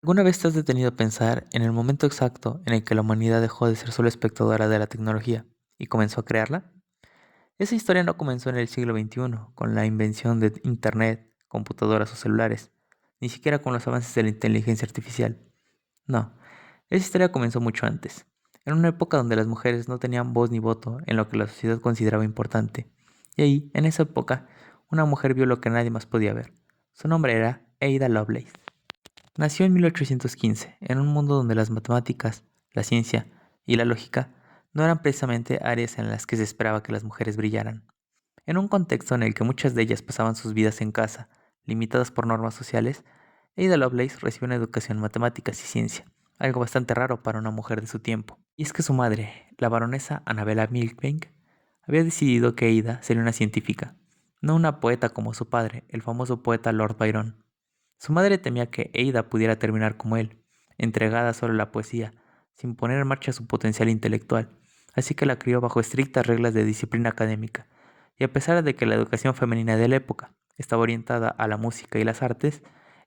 ¿Alguna vez te has detenido a pensar en el momento exacto en el que la humanidad dejó de ser solo espectadora de la tecnología y comenzó a crearla? Esa historia no comenzó en el siglo XXI, con la invención de Internet, computadoras o celulares, ni siquiera con los avances de la inteligencia artificial. No, esa historia comenzó mucho antes, en una época donde las mujeres no tenían voz ni voto en lo que la sociedad consideraba importante. Y ahí, en esa época, una mujer vio lo que nadie más podía ver. Su nombre era Ada Lovelace. Nació en 1815, en un mundo donde las matemáticas, la ciencia y la lógica no eran precisamente áreas en las que se esperaba que las mujeres brillaran. En un contexto en el que muchas de ellas pasaban sus vidas en casa, limitadas por normas sociales, Ada Lovelace recibió una educación en matemáticas y ciencia, algo bastante raro para una mujer de su tiempo. Y es que su madre, la baronesa Annabella Milbank, había decidido que Ada sería una científica, no una poeta como su padre, el famoso poeta Lord Byron. Su madre temía que Ada pudiera terminar como él, entregada solo a la poesía, sin poner en marcha su potencial intelectual, así que la crió bajo estrictas reglas de disciplina académica, y a pesar de que la educación femenina de la época estaba orientada a la música y las artes,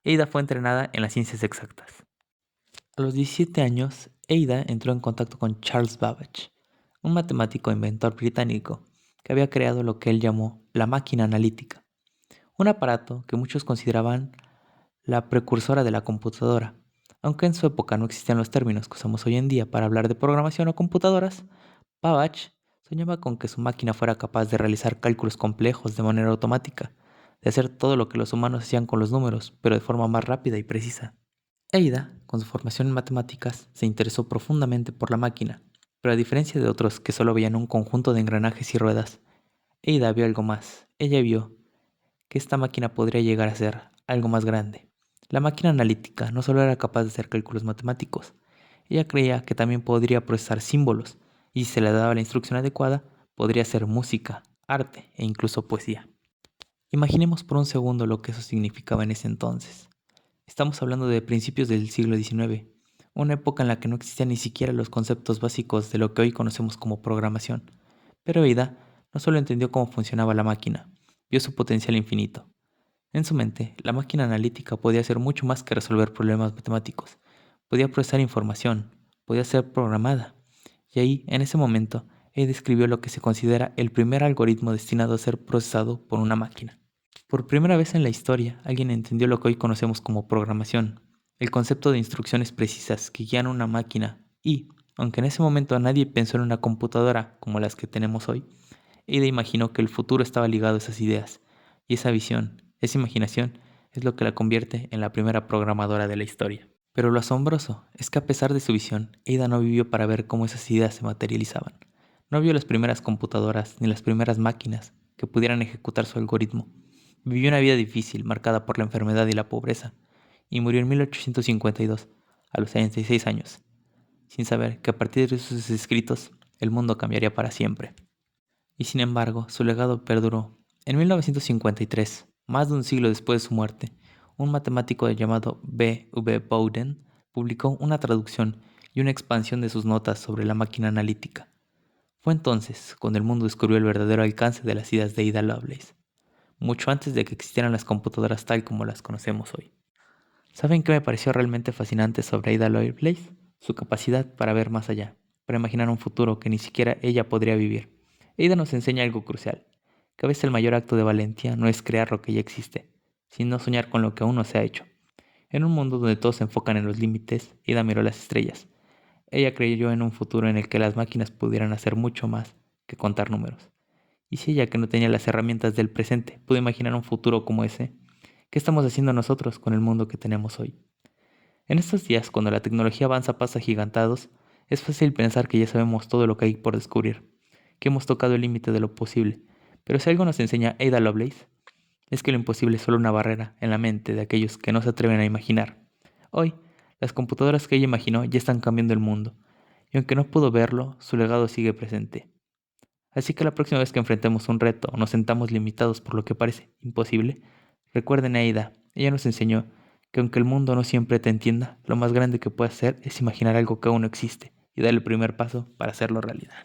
Ada fue entrenada en las ciencias exactas. A los 17 años, Ada entró en contacto con Charles Babbage, un matemático e inventor británico que había creado lo que él llamó la máquina analítica, un aparato que muchos consideraban la precursora de la computadora. Aunque en su época no existían los términos que usamos hoy en día para hablar de programación o computadoras, Babbage soñaba con que su máquina fuera capaz de realizar cálculos complejos de manera automática, de hacer todo lo que los humanos hacían con los números, pero de forma más rápida y precisa. Ada, con su formación en matemáticas, se interesó profundamente por la máquina, pero a diferencia de otros que solo veían un conjunto de engranajes y ruedas, Ada vio algo más. Ella vio que esta máquina podría llegar a ser algo más grande. La máquina analítica no solo era capaz de hacer cálculos matemáticos, ella creía que también podría procesar símbolos, y si se le daba la instrucción adecuada, podría hacer música, arte e incluso poesía. Imaginemos por un segundo lo que eso significaba en ese entonces. Estamos hablando de principios del siglo XIX, una época en la que no existían ni siquiera los conceptos básicos de lo que hoy conocemos como programación. Pero Ada no solo entendió cómo funcionaba la máquina, vio su potencial infinito. En su mente, la máquina analítica podía hacer mucho más que resolver problemas matemáticos. Podía procesar información, podía ser programada. Y ahí, en ese momento, Ada describió lo que se considera el primer algoritmo destinado a ser procesado por una máquina. Por primera vez en la historia, alguien entendió lo que hoy conocemos como programación, el concepto de instrucciones precisas que guían una máquina y, aunque en ese momento nadie pensó en una computadora como las que tenemos hoy, Ada imaginó que el futuro estaba ligado a esas ideas, y esa visión, esa imaginación, es lo que la convierte en la primera programadora de la historia. Pero lo asombroso es que a pesar de su visión, Ada no vivió para ver cómo esas ideas se materializaban. No vio las primeras computadoras ni las primeras máquinas que pudieran ejecutar su algoritmo. Vivió una vida difícil, marcada por la enfermedad y la pobreza, y murió en 1852, a los 66 años, sin saber que a partir de sus escritos, el mundo cambiaría para siempre. Y sin embargo, su legado perduró. En 1953, más de un siglo después de su muerte, un matemático llamado B. V. Bowden publicó una traducción y una expansión de sus notas sobre la máquina analítica. Fue entonces cuando el mundo descubrió el verdadero alcance de las ideas de Ada Lovelace, mucho antes de que existieran las computadoras tal como las conocemos hoy. ¿Saben qué me pareció realmente fascinante sobre Ada Lovelace? Su capacidad para ver más allá, para imaginar un futuro que ni siquiera ella podría vivir. Ada nos enseña algo crucial, que a veces el mayor acto de valentía no es crear lo que ya existe, sino soñar con lo que aún no se ha hecho. En un mundo donde todos se enfocan en los límites, Ada miró las estrellas. Ella creyó en un futuro en el que las máquinas pudieran hacer mucho más que contar números. Y si ella, que no tenía las herramientas del presente, pudo imaginar un futuro como ese, ¿qué estamos haciendo nosotros con el mundo que tenemos hoy? En estos días, cuando la tecnología avanza a pasos agigantados, es fácil pensar que ya sabemos todo lo que hay por descubrir, que hemos tocado el límite de lo posible. Pero si algo nos enseña Ada Lovelace, es que lo imposible es solo una barrera en la mente de aquellos que no se atreven a imaginar. Hoy, las computadoras que ella imaginó ya están cambiando el mundo, y aunque no pudo verlo, su legado sigue presente. Así que la próxima vez que enfrentemos un reto o nos sentamos limitados por lo que parece imposible, recuerden a Ada. Ella nos enseñó que aunque el mundo no siempre te entienda, lo más grande que puedes hacer es imaginar algo que aún no existe y dar el primer paso para hacerlo realidad.